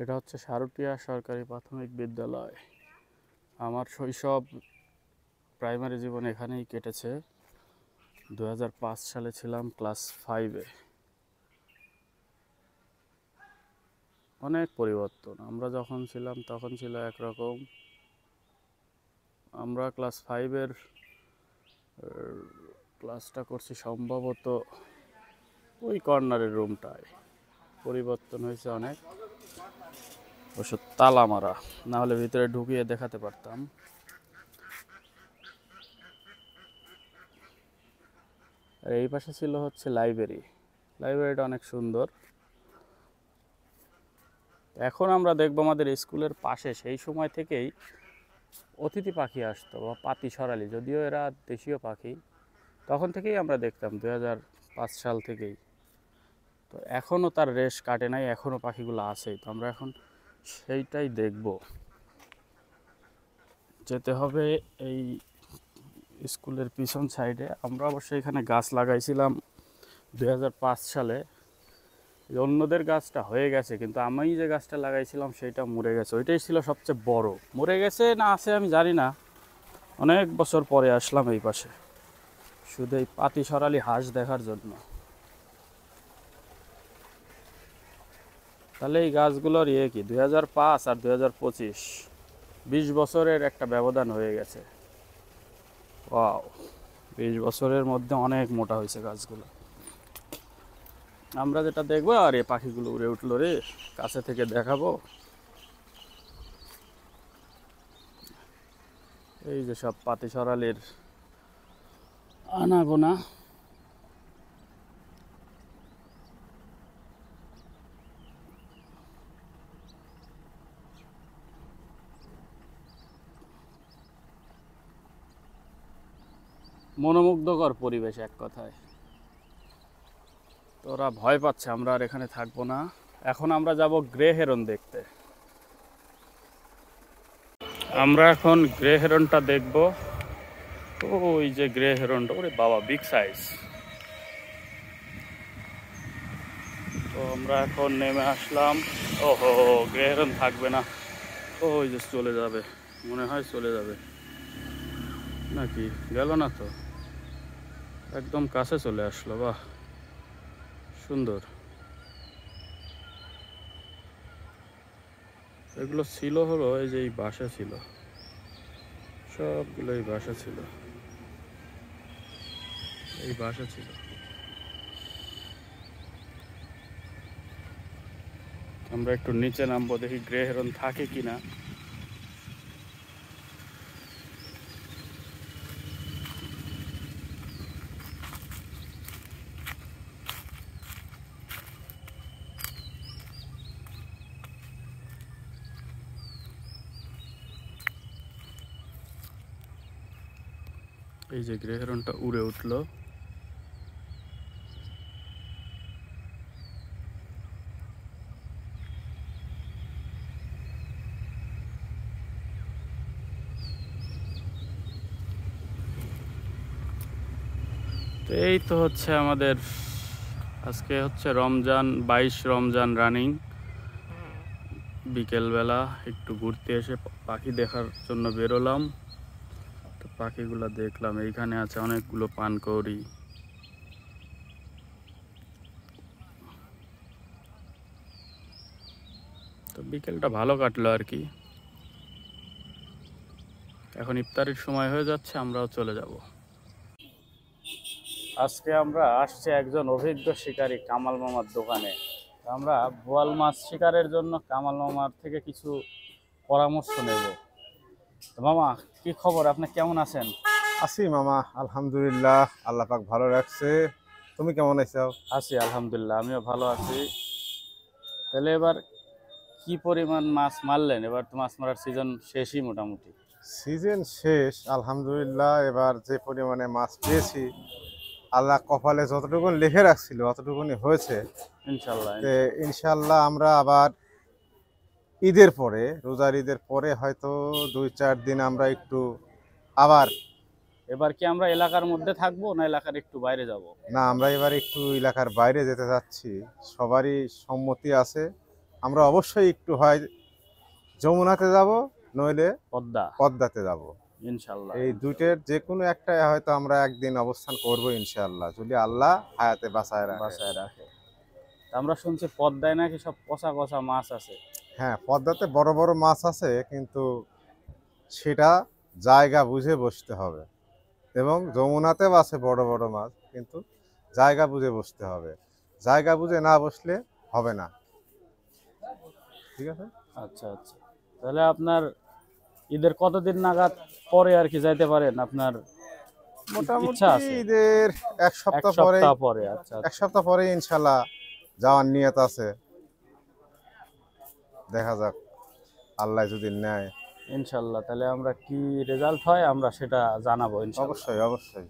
এটা হচ্ছে সারুটিয়া সরকারি প্রাথমিক বিদ্যালয়। আমার শৈশব প্রাইমারি জীবন এখানেই কেটেছে। 2005 সালে ছিলাম ক্লাস 5-এ। অনেক পরিবর্তন। আমরা যখন ছিলাম তখন ছিল একরকম। আমরা ক্লাস 5-এর ক্লাসটা করছি সম্ভবত ওই কর্নারের রুমটায়। পরিবর্তন হয়েছে অনেক। অবশ্য তালা মারা, না হলে ভিতরে ঢুকিয়ে দেখাতে পারতাম। আর এই পাশে ছিল হচ্ছে লাইব্রেরি। লাইব্রেরিটা অনেক সুন্দর। এখন আমরা দেখবো আমাদের স্কুলের পাশে সেই সময় থেকেই অতিথি পাখি আসতো, বা পাতি সরালি, যদিও এরা দেশীয় পাখি। তখন থেকেই আমরা দেখতাম 2005 সাল থেকেই। তো এখনও তার রেশ কাটে নাই, এখনও পাখিগুলো আছেই। তো আমরা এখন সেইটাই দেখব। যেতে হবে এই স্কুলের পিছন সাইডে। আমরা অবশ্য এখানে গাছ লাগাইছিলাম 2005 সালে। অন্যদের গাছটা হয়ে গেছে, কিন্তু আমি যে গাছটা লাগাইছিলাম সেটা মরে গেছে। ওইটাই ছিল সবচেয়ে বড়। মরে গেছে না আছে আমি জানি না। অনেক বছর পরে আসলাম এই পাশে শুধু এই পাতি সরালি হাঁস দেখার জন্য। তাহলে এই গাছগুলোর কি 2005 আর 2025, 20 বছরের একটা ব্যবধান হয়ে গেছে। ওয়াও, 20 বছরের মধ্যে অনেক মোটা হয়েছে গাছগুলো। আমরা যেটা দেখবো, আর এই পাখিগুলো উড়ে উঠলো রে, কাছে থেকে দেখাবো। এই যে সব পাতি সরালির আনাগোনা। মনোমুগ্ধকর পরিবেশ এক কথায়। তো ওরা ভয় পাচ্ছে, আমরা আর এখানে থাকবো না। এখন আমরা যাব গ্রে হেরন দেখতে। আমরা এখন গ্রে হেরনটা দেখব। ওই যে গ্রে হেরনটা, ওরে বাবা, বিগ সাইজ। তো আমরা এখন নেমে আসলাম। ওহো, গ্রে হেরন থাকবে না। ওই যে চলে যাবে, মনে হয় চলে যাবে নাকি, গেল না তো, একদম কাছে চলে আসলো। বাহ, সুন্দর। এগুলো ছিল হলো এই যে এই বাসা ছিল, সবগুলো এই বাসা ছিল, এই বাসা ছিল। আমরা একটু নিচে নামবো, দেখি গ্রে হেরন থাকে কিনা। এই যে গ্রে হেরনটা উড়ে উঠলো। তো এই তো হচ্ছে আমাদের আজকে হচ্ছে রমজান, 22 রমজান রানিং। বিকেলবেলা একটু ঘুরতে এসে পাখি দেখার জন্য বেরোলাম। তো পাখিগুলো দেখলাম। এইখানে আছে অনেকগুলো পানকৌড়ি। তো বিকেলটা ভালো কাটলো আর কি। এখন ইফতারের সময় হয়ে যাচ্ছে, আমরাও চলে যাব। আজকে আমরা আসছি একজন অভিজ্ঞ শিকারী কামাল মামার দোকানে। আমরা বোয়াল মাছ শিকারের জন্য কামাল মামার থেকে কিছু পরামর্শ নেব। তো মামা, কি খবর, আপনি কেমন আছেন? আছি মামা, আলহামদুলিল্লাহ, আল্লাহ পাক ভালো রাখছে। তুমি কেমন আছো? আছি আলহামদুলিল্লাহ, আমিও ভালো আছি। তাহলে এবার কি পরিমাণ মাছ মারলেন? এবার তো মাছ মারার সিজন শেষই মোটামুটি। সিজন শেষ আলহামদুলিল্লাহ। এবার যে পরিমাণে মাছ পেয়েছি, আল্লাহ কপালে যতটুকু লিখে রাখছিল অতটুকুনি হয়েছে। ইনশাল্লাহ তে ইনশাল্লাহ। ইনশাল্লাহ আমরা আবার ঈদের পরে, রোজার ঈদের পরে হয়তো 2-4 দিন আমরা একটু আবার, এবার কি আমরা এলাকার মধ্যে থাকবো না এলাকার একটু বাইরে যাব? না আমরা এবার একটু এলাকার বাইরে যেতে যাচ্ছি। সবারই সম্মতি আছে, আমরা অবশ্যই একটু হয় যমুনাতে যাব, নইলে পদ্মা, পদ্মাতে যাব। ইনশাল্লাহ। এই দুইটার যে কোনো একটাই হয়তো আমরা একদিন অবস্থান করব ইনশাআল্লাহ, যদি আল্লাহ হায়াতে বাঁচায় রাখে। বাসায় রাখে। তা আমরা শুনছি পদ্মায় নাকি সব কষা কষা মাছ আছে। হ্যাঁ, পদ্মাতে বড় বড় মাছ আছে, কিন্তু সেটা জায়গা বুঝে বসতে হবে। এবং যমুনাতেও আছে বড় বড় মাছ, কিন্তু জায়গা বুঝে বসতে হবে। জায়গা বুঝে না বসলে হবে না। ঠিক আছে। আচ্ছা আচ্ছা, তাহলে আপনার ঈদের কতদিন নাগাদ পরে আর কি যাইতে পারেন, আপনার ইচ্ছা মোটামুটি আছে? ঈদের এক এক সপ্তাহ পরেই, সপ্তাহ পরে, আচ্ছা এক আচ্ছা। সপ্তাহ পরেই ইনশাল্লাহ যাওয়ার নিয়ত আছে। দেখা যাক, আল্লাহ যদি নেয়। ইনশাল্লাহ, তাহলে আমরা কি রেজাল্ট হয় আমরা সেটা জানাবো ইনশাল্লাহ। অবশ্যই অবশ্যই।